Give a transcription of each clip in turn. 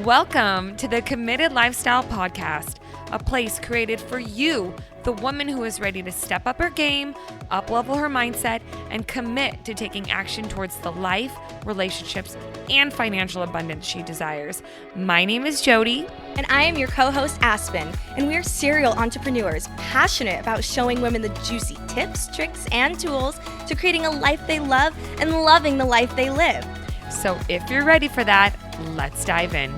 Welcome to the Committed Lifestyle Podcast, a place created for you, the woman who is ready to step up her game, up-level her mindset, and commit to taking action towards the life, relationships, and financial abundance she desires. My name is Jody. And I am your co-host, Aspen, and we're serial entrepreneurs passionate about showing women the juicy tips, tricks, and tools to creating a life they love and loving the life they live. So if you're ready for that, let's dive in.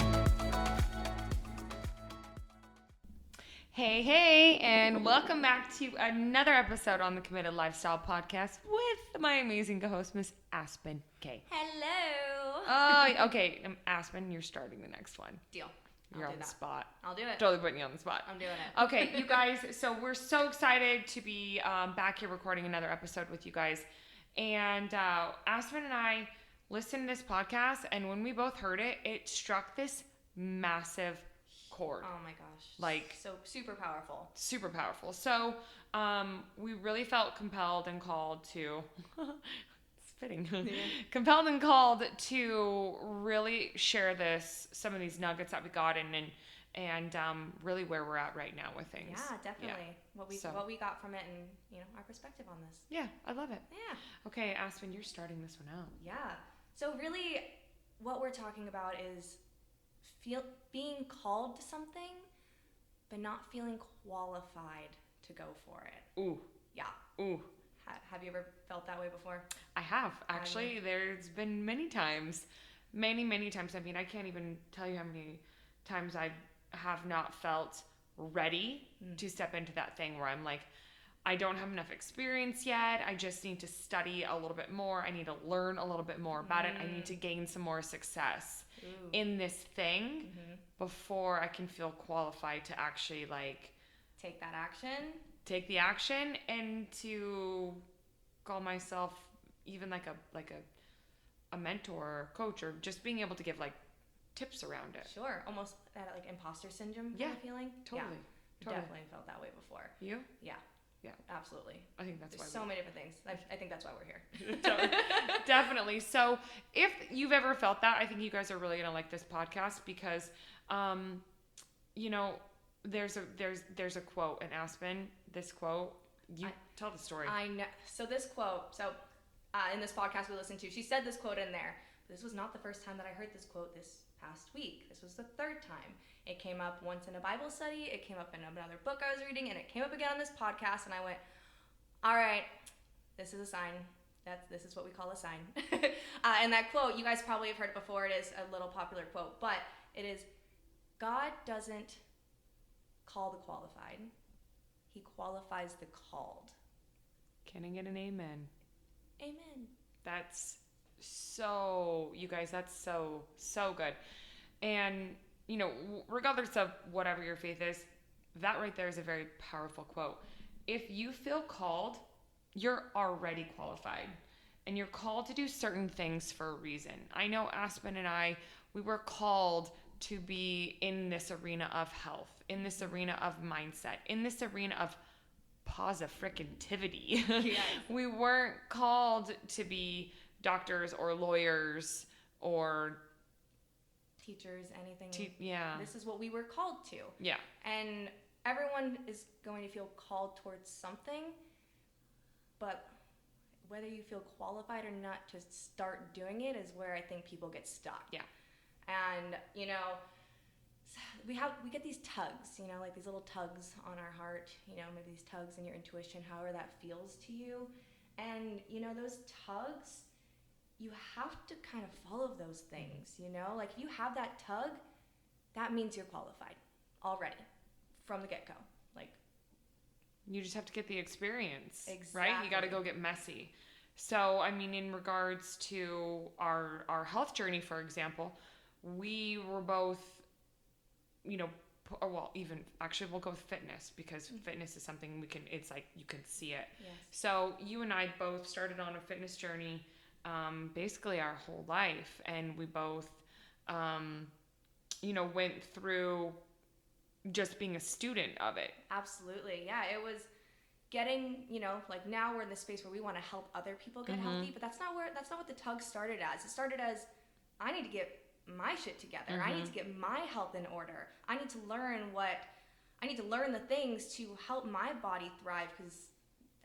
Hey, and welcome back to another episode on the Committed Lifestyle Podcast with my amazing co-host, Miss Aspen K. Hello. Oh, okay. Aspen, you're starting the next one. Deal. You're on the spot. I'll do it. Totally putting you on the spot. I'm doing it. Okay, you guys, so we're so excited to be back here recording another episode with you guys. And Aspen and I listened to this podcast, and when we both heard it, it struck this massive chord. Oh my gosh. Like, so super powerful. Super powerful. So we really felt compelled and called to... it's fitting. Compelled and called to really share some of these nuggets that we got and really where we're at right now with things. Yeah, definitely. Yeah. What we got from it and our perspective on this. Yeah, I love it. Yeah. Okay, Aspen, you're starting this one out. Yeah. So really what we're talking about is being called to something but not feeling qualified to go for it. Ooh. Yeah. Ooh. Have you ever felt that way before? I have. Actually, there's been many times. Many times. I mean, I can't even tell you how many times I have not felt ready to step into that thing where I'm like, I don't have enough experience yet. I just need to study a little bit more. I need to learn a little bit more about it. I need to gain some more success in this thing before I can feel qualified to actually take the action and to call myself even like a mentor or coach, or just being able to give tips around it. Sure. Almost that imposter syndrome kind of feeling. Totally. Yeah. Totally. Definitely felt that way before. You? Yeah. Yeah. Absolutely. I think that's There's why so many different things. I think that's why we're here. Definitely. So if you've ever felt that, I think you guys are really going to like this podcast because, there's a quote in Aspen. This quote, tell the story. I know. So this quote, in this podcast we listened to, she said this quote in there. This was not the first time that I heard this quote this past week. This was the third time. It came up once in a Bible study. It came up in another book I was reading, and it came up again on this podcast. And I went, all right, this is a sign. This is what we call a sign. And that quote, you guys probably have heard it before. It is a little popular quote, but it is, God doesn't call the qualified. He qualifies the called. Can I get an amen? Amen. That's so, you guys, that's so good. And, regardless of whatever your faith is, that right there is a very powerful quote. If you feel called, you're already qualified. And you're called to do certain things for a reason. I know Aspen and I, we were called to be in this arena of health, in this arena of mindset, in this arena of positivity. Yes. We weren't called to be doctors or lawyers or teachers, anything. Yeah. This is what we were called to. Yeah. And everyone is going to feel called towards something, but whether you feel qualified or not to start doing it is where I think people get stuck. Yeah. And, we get these tugs, like these little tugs on our heart, maybe these tugs in your intuition, however that feels to you. And, those tugs, you have to kind of follow those things, Like if you have that tug, that means you're qualified already from the get-go. You just have to get the experience, exactly. Right? You got to go get messy. So, I mean, in regards to our health journey, for example, we were both, we'll go with fitness because fitness is something it's like you can see it. Yes. So you and I both started on a fitness journey basically our whole life, and we both, went through just being a student of it. Absolutely. Yeah. It was getting, now we're in this space where we want to help other people get healthy, but that's not what the tug started as. It started as, I need to get my shit together. I need to get my health in order. I need to learn the things to help my body thrive, because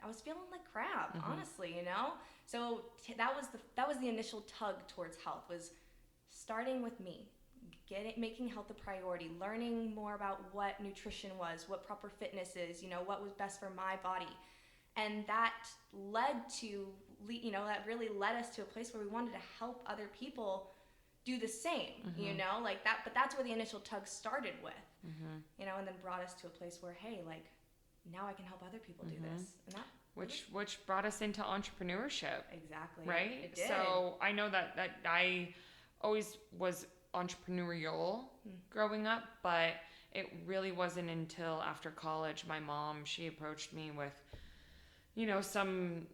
I was feeling like crap, honestly, you know? So that was the initial tug towards health, was starting with me, making health a priority, learning more about what nutrition was, what proper fitness is, you know, what was best for my body. And that really led us to a place where we wanted to help other people do the same, you know, like that. But that's where the initial tug started with, you know, and then brought us to a place where, hey, like, now I can help other people do this. And that which brought us into entrepreneurship. Exactly. Right? It did. So I know that I always was entrepreneurial growing up, but it really wasn't until after college, my mom, she approached me with, you know, some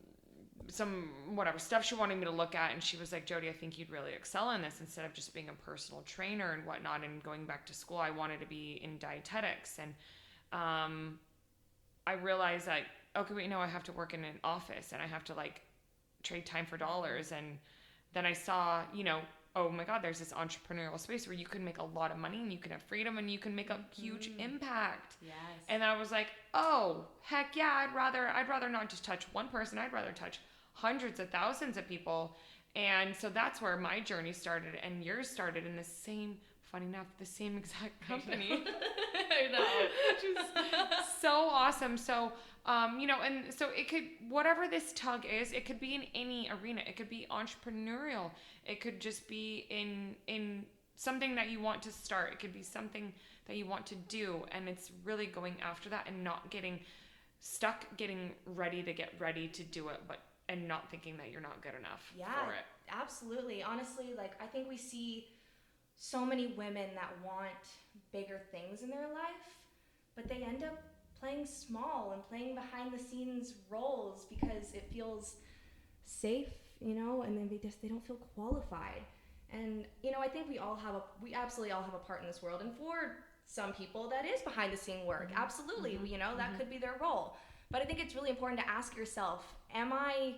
whatever stuff she wanted me to look at, and she was like, Jody, I think you'd really excel in this. Instead of just being a personal trainer and whatnot and going back to school, I wanted to be in dietetics. And I realized that, okay, wait, no, I have to work in an office and I have to like trade time for dollars. And then I saw, you know, oh my God, there's this entrepreneurial space where you can make a lot of money and you can have freedom and you can make a huge impact. Yes. And I was like, oh, heck yeah, I'd rather not just touch one person. I'd rather touch hundreds of thousands of people. And so that's where my journey started, and yours started in the same, funny enough, the same exact company. I know. Which is so awesome. So, you know, and so it could, whatever this tug is, it could be in any arena. It could be entrepreneurial. It could just be in something that you want to start. It could be something that you want to do. And it's really going after that and not getting stuck, getting ready to do it, and not thinking that you're not good enough for it. Absolutely. Honestly, like, I think we see so many women that want bigger things in their life, but they end up playing small and playing behind the scenes roles because it feels safe, you know, and then they don't feel qualified. And, you know, I think we absolutely all have a part in this world. And for some people, that is behind the scene work. Absolutely. You know, that could be their role. But I think it's really important to ask yourself, am I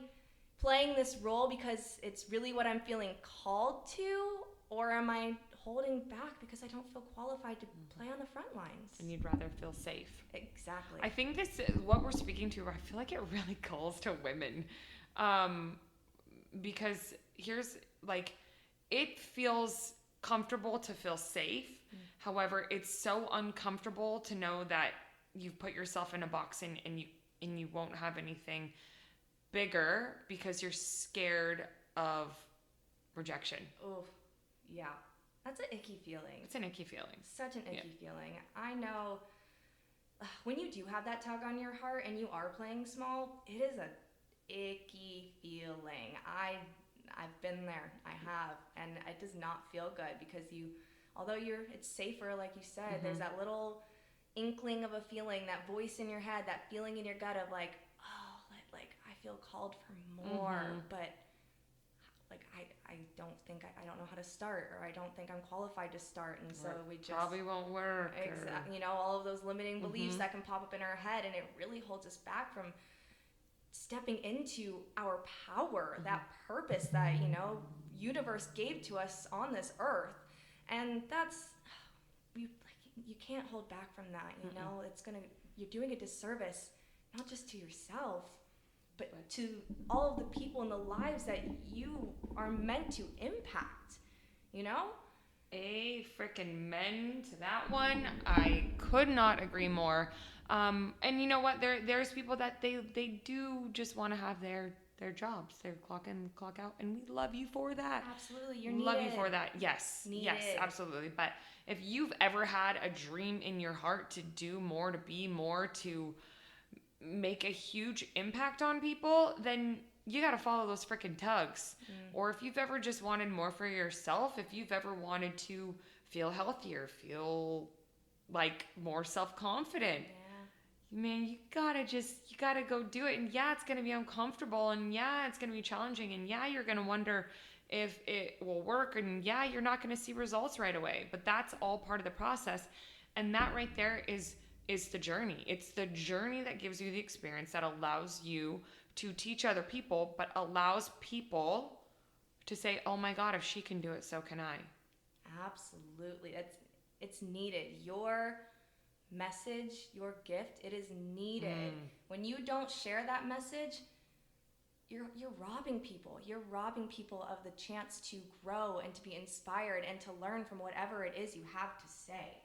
playing this role because it's really what I'm feeling called to, or am I holding back because I don't feel qualified to play on the front lines? And you'd rather feel safe. Exactly. I think this, what we're speaking to, I feel like it really calls to women. Because here's, like, it feels comfortable to feel safe. However, it's so uncomfortable to know that you've put yourself in a box and you won't have anything bigger because you're scared of rejection. Oh, yeah. That's an icky feeling. It's an icky feeling. Such an icky feeling. I know when you do have that tug on your heart and you are playing small, it is a icky feeling. I've been there. I have. And it does not feel good because although it's safer, like you said, there's that little inkling of a feeling, that voice in your head, that feeling in your gut of like, oh, like I feel called for more, but like I don't know how to start, or I don't think I'm qualified to start, and so we just probably won't work. Exactly, you know, all of those limiting beliefs that can pop up in our head, and it really holds us back from stepping into our power, that purpose that, you know, universe gave to us on this earth. And you can't hold back from that, you know. You're doing a disservice not just to yourself, but to all of the people in the lives that you are meant to impact, you know? A freaking men to that one. I could not agree more. And you know what? There's people that they do just want to have their jobs, their clock in, clock out, and we love you for that. Absolutely, you're needed. Love you for that. Yes, yes, absolutely. But if you've ever had a dream in your heart to do more, to be more, to make a huge impact on people, then you got to follow those freaking tugs. Or if you've ever just wanted more for yourself, if you've ever wanted to feel healthier, feel like more self-confident, man, you gotta go do it. And yeah, it's gonna be uncomfortable, and yeah, it's gonna be challenging, and yeah, you're gonna wonder if it will work, and yeah, you're not gonna see results right away, but that's all part of the process. And that right there is the journey. It's the journey that gives you the experience, that allows you to teach other people, but allows people to say, oh my God, if she can do it, so can I. Absolutely. It's needed. Your message, your gift, it is needed. When you don't share that message, you're robbing people. You're robbing people of the chance to grow and to be inspired and to learn from whatever it is you have to say.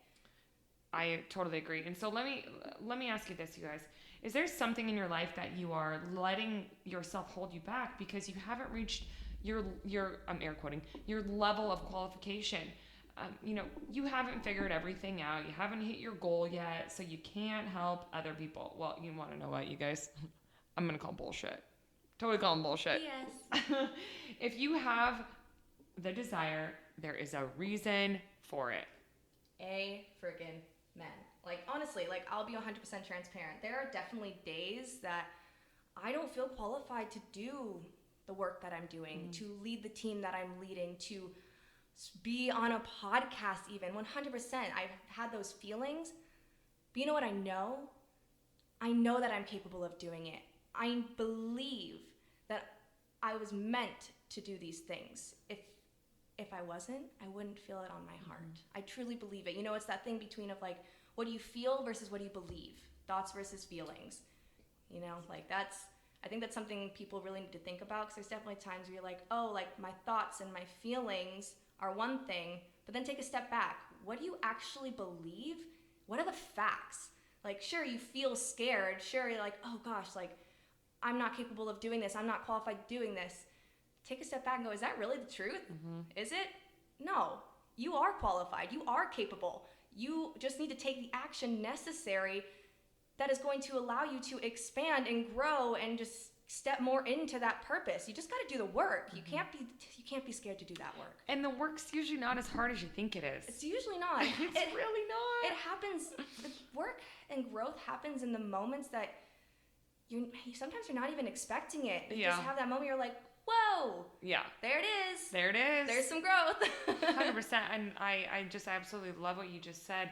I totally agree. And so let me ask you this, you guys. Is there something in your life that you are letting yourself hold you back because you haven't reached your I'm air quoting, your level of qualification? You haven't figured everything out. You haven't hit your goal yet, so you can't help other people. Well, you want to know what, you guys? I'm going to call bullshit. Totally call them bullshit. Yes. If you have the desire, there is a reason for it. A friggin' men. Like, honestly, like, I'll be 100% transparent. There are definitely days that I don't feel qualified to do the work that I'm doing, to lead the team that I'm leading, to be on a podcast even. 100%. I've had those feelings. But you know what I know? I know that I'm capable of doing it. I believe that I was meant to do these things. If I wasn't, I wouldn't feel it on my heart. I truly believe it. You know, it's that thing between of like, what do you feel versus what do you believe? Thoughts versus feelings. You know, like I think that's something people really need to think about, because there's definitely times where you're like, oh, like my thoughts and my feelings are one thing, but then take a step back. What do you actually believe? What are the facts? Like, sure, you feel scared. Sure, you're like, oh gosh, like I'm not capable of doing this. I'm not qualified doing this. Take a step back and go, is that really the truth? Is it? No. You are qualified. You are capable. You just need to take the action necessary that is going to allow you to expand and grow and just step more into that purpose. You just got to do the work. You can't be scared to do that work. And the work's usually not as hard as you think it is. It's usually not. It's really not. It happens. The work and growth happens in the moments that sometimes you're not even expecting it. You just have that moment. You're like, whoa. Yeah. There it is. There it is. There's some growth. 100%. And I absolutely love what you just said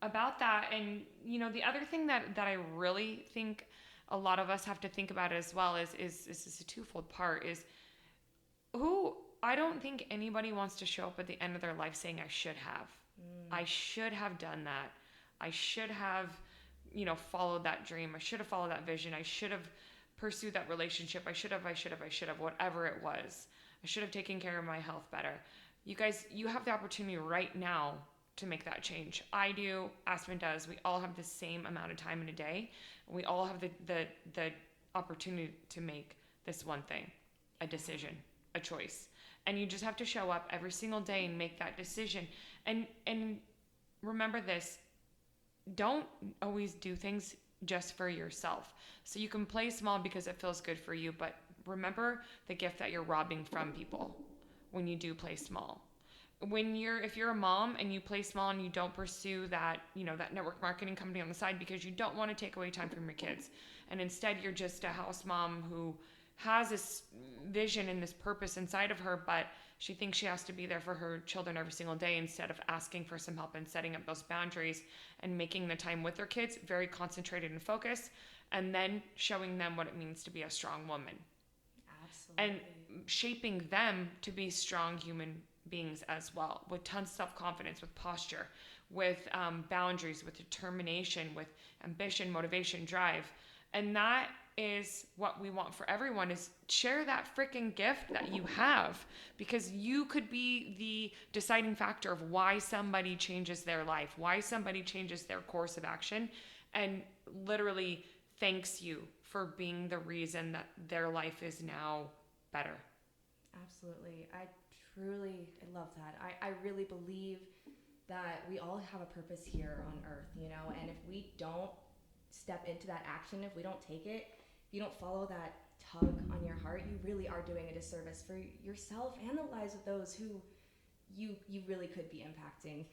about that. And, the other thing that I really think a lot of us have to think about as well is a twofold part is I don't think anybody wants to show up at the end of their life saying, I should have. I should have done that. I should have, followed that dream. I should have followed that vision. I should have pursued that relationship. I should have, whatever it was. I should have taken care of my health better. You guys, you have the opportunity right now to make that change. I do. Aspen does. We all have the same amount of time in a day. We all have the opportunity to make this one thing, a decision, a choice. And you just have to show up every single day and make that decision. And remember this, don't always do things just for yourself. So you can play small because it feels good for you, but remember the gift that you're robbing from people when you do play small. If you're a mom and you play small and you don't pursue that, that network marketing company on the side because you don't want to take away time from your kids, and instead you're just a house mom who has this vision and this purpose inside of her, but she thinks she has to be there for her children every single day instead of asking for some help and setting up those boundaries and making the time with their kids very concentrated and focused, and then showing them what it means to be a strong woman. Absolutely. And shaping them to be strong human beings as well, with tons of self-confidence, with posture, with boundaries, with determination, with ambition, motivation, drive. And that is what we want for everyone, is share that freaking gift that you have, because you could be the deciding factor of why somebody changes their life, why somebody changes their course of action, and literally thanks you for being the reason that their life is now better. Absolutely. I love that. I really believe that we all have a purpose here on earth, and if we don't step into that action, if we don't take it, if you don't follow that tug on your heart, you really are doing a disservice for yourself and the lives of those who you really could be impacting.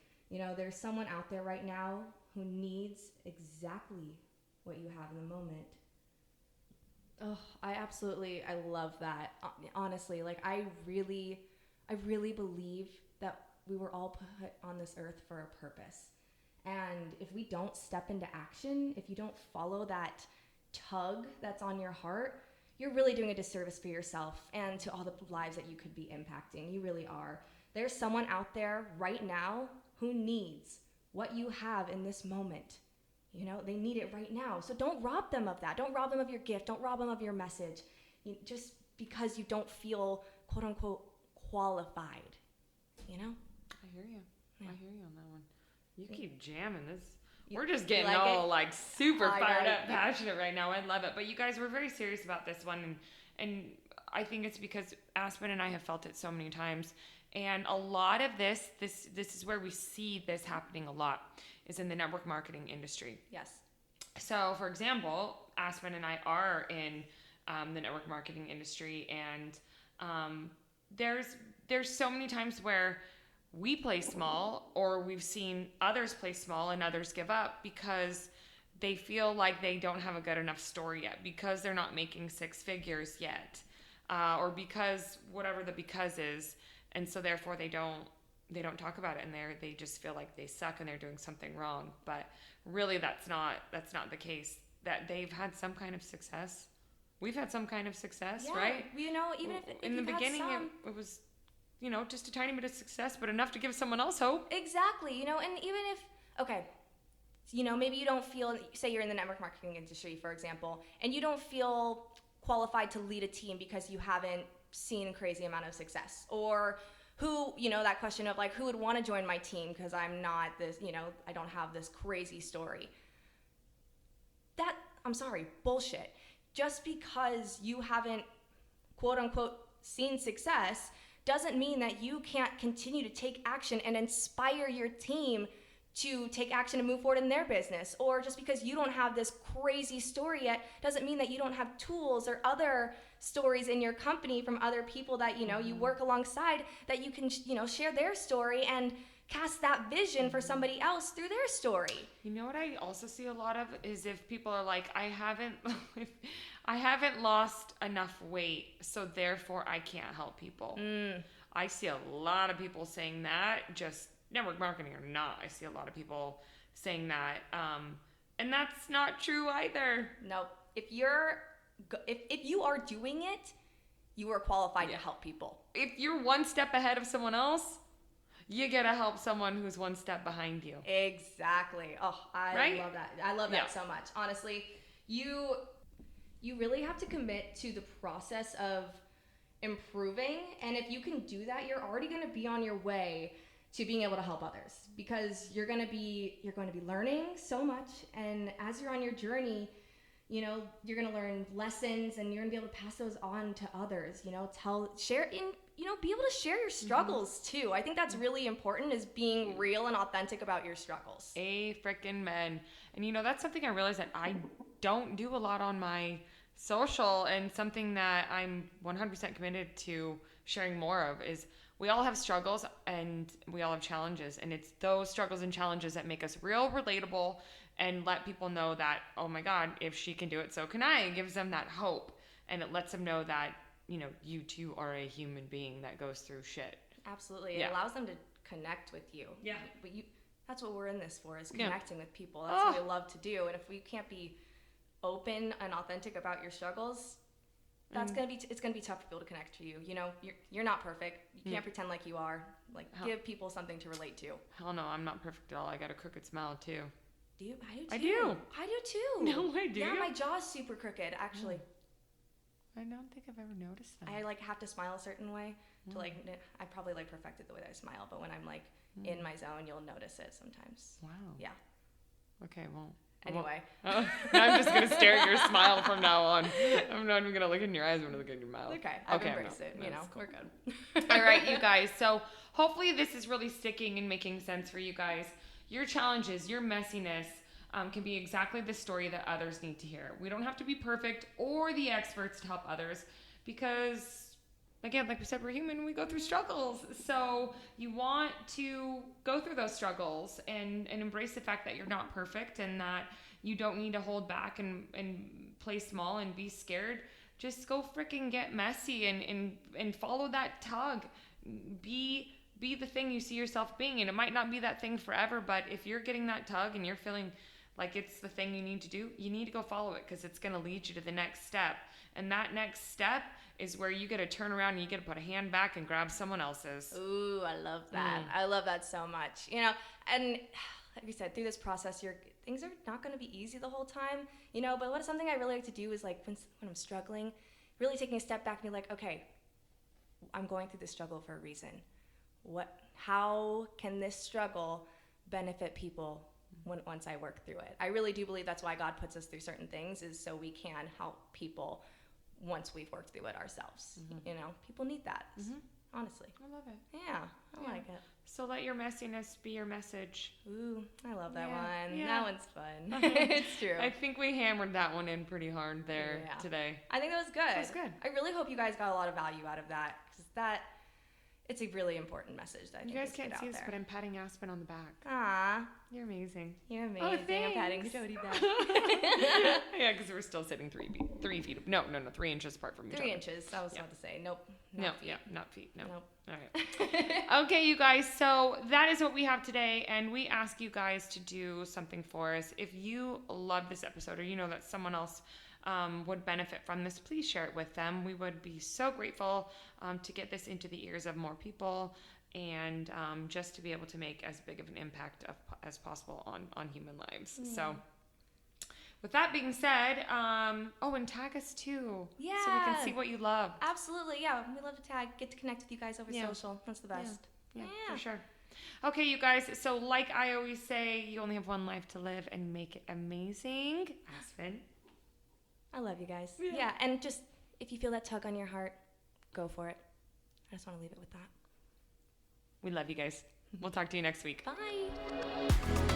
There's someone out there right now who needs exactly what you have in the moment. Oh, I love that. Honestly, like I really believe that we were all put on this earth for a purpose. And if we don't step into action, if you don't follow that tug that's on your heart, you're really doing a disservice for yourself and to all the lives that you could be impacting. You really are. There's someone out there right now who needs what you have in this moment. You know, they need it right now. So don't rob them of that. Don't rob them of your gift. Don't rob them of your message. Just because you don't feel, quote unquote, qualified. You know? I hear you. Yeah. I hear you on that one. You keep jamming this. You- We're just getting like all it? like super I fired know. up, passionate right now. I love it. But you guys were very serious about this one, and I think it's because Aspen and I have felt it so many times. And a lot of this is where we see this happening a lot, is in the network marketing industry. Yes. So, for example, Aspen and I are in the network marketing industry, and there's so many times where we play small, or we've seen others play small and others give up because they feel like they don't have a good enough story yet, because they're not making six figures yet, or because whatever the because is, and so therefore they don't talk about it, and they just feel like they suck and they're doing something wrong. But really, that's not the case. That they've had some kind of success. We've had some kind of success, Yeah, right? You know, even if in the you've had beginning some, it was, just a tiny bit of success, but enough to give someone else hope. exactly, you know, and even if, okay, you know, maybe you don't feel, say you're in the network marketing industry, for example, and you don't feel qualified to lead a team because you haven't seen a crazy amount of success, or who, you know, that question of like, who would want to join my team because I'm not this, you know, I don't have this crazy story. That, I'm sorry, bullshit. Just because you haven't, quote unquote, seen success doesn't mean that you can't continue to take action and inspire your team to take action and move forward in their business. Or just because you don't have this crazy story yet doesn't mean that you don't have tools or other stories in your company from other people that, you know, you work alongside, that you can, you know, share their story and cast that vision for somebody else through their story. You know what I also see a lot of is if people are like, I haven't lost enough weight, so therefore I can't help people. I see a lot of people saying that, just network marketing or not. I see a lot of people saying that, and that's not true either. Nope. If you are doing it, you are qualified to help people. If you're one step ahead of someone else, you gotta help someone who's one step behind you. Exactly. Oh, I love that. I love that so much. Honestly, you really have to commit to the process of improving, and if you can do that, you're already going to be on your way to being able to help others, because you're going to be learning so much, and as you're on your journey, you know, you're going to learn lessons, and you're going to be able to pass those on to others, you know, be able to share your struggles too. I think that's really important, is being real and authentic about your struggles. A frickin' man. And you know, that's something I realized that I don't do a lot on my social, and something that I'm 100% committed to sharing more of is we all have struggles and we all have challenges, and it's those struggles and challenges that make us real relatable and let people know that, oh my God, if she can do it, so can I. It gives them that hope, and it lets them know that, you know, you too are a human being that goes through shit. Absolutely. It allows them to connect with you. Yeah. But that's what we're in this for, is connecting with people. That's what we love to do. And if we can't be open and authentic about your struggles, it's gonna be tough for people to connect to you. You know, you're not perfect. You can't pretend like you are. Like, give people something to relate to. Hell no, I'm not perfect at all. I got a crooked smile too. Do you? I do. I do too. No, I do. Yeah, my jaw's super crooked, actually. I don't think I've ever noticed that. I like have to smile a certain way to like. I probably like perfected the way that I smile, but when I'm like in my zone, you'll notice it sometimes. Wow. Yeah. Okay. Well. Anyway. Now I'm just gonna stare at your smile from now on. I'm not even gonna look in your eyes. I'm gonna look at your mouth. Okay. I've embraced it. You know, cool. we're good. All right, you guys. So hopefully this is really sticking and making sense for you guys. Your challenges, your messiness, can be exactly the story that others need to hear. We don't have to be perfect or the experts to help others, because, again, like we said, we're human. We go through struggles. So you want to go through those struggles and embrace the fact that you're not perfect, and that you don't need to hold back and play small and be scared. Just go freaking get messy and follow that tug. Be the thing you see yourself being. And it might not be that thing forever, but if you're getting that tug and you're feeling like it's the thing you need to do, you need to go follow it because it's going to lead you to the next step. And that next step is where you get to turn around and you get to put a hand back and grab someone else's. Ooh, I love that. I love that so much. You know, and like we said, through this process, things are not going to be easy the whole time, you know, but something I really like to do is like when I'm struggling, really taking a step back and be like, okay, I'm going through this struggle for a reason. How can this struggle benefit people once I work through it? I really do believe that's why God puts us through certain things, is so we can help people once we've worked through it ourselves. You know, people need that. Honestly. I love it. Yeah, I like it. So let your messiness be your message. Ooh, I love that one. Yeah. That one's fun. It's true. I think we hammered that one in pretty hard there today. I think that was good. That was good. I really hope you guys got a lot of value out of that, because it's a really important message that I think you guys is can't get see out this, there. but I'm patting Aspen on the back. Aw, You're amazing. you're amazing. Oh, thanks. I'm patting Jody back. Yeah, because we're still sitting 3 feet. No, 3 inches apart from each 3 other. inches. I was about to say. Nope. No, Not feet. not feet. No. Nope. All right. Okay, you guys. So that is what we have today, and we ask you guys to do something for us. If you love this episode, or you know that someone else would benefit from this, please share it with them. We would be so grateful to get this into the ears of more people, and just to be able to make as big of an impact as possible on human lives. So with that being said, and tag us too. Yeah. So we can see what you love. Absolutely. Yeah. We love to tag, get to connect with you guys over social. That's the best. Yeah, for sure. Okay, you guys. So like I always say, you only have one life to live, and make it amazing. Aspen. I love you guys. Yeah. And just, if you feel that tug on your heart, go for it. I just want to leave it with that. We love you guys. We'll talk to you next week. Bye.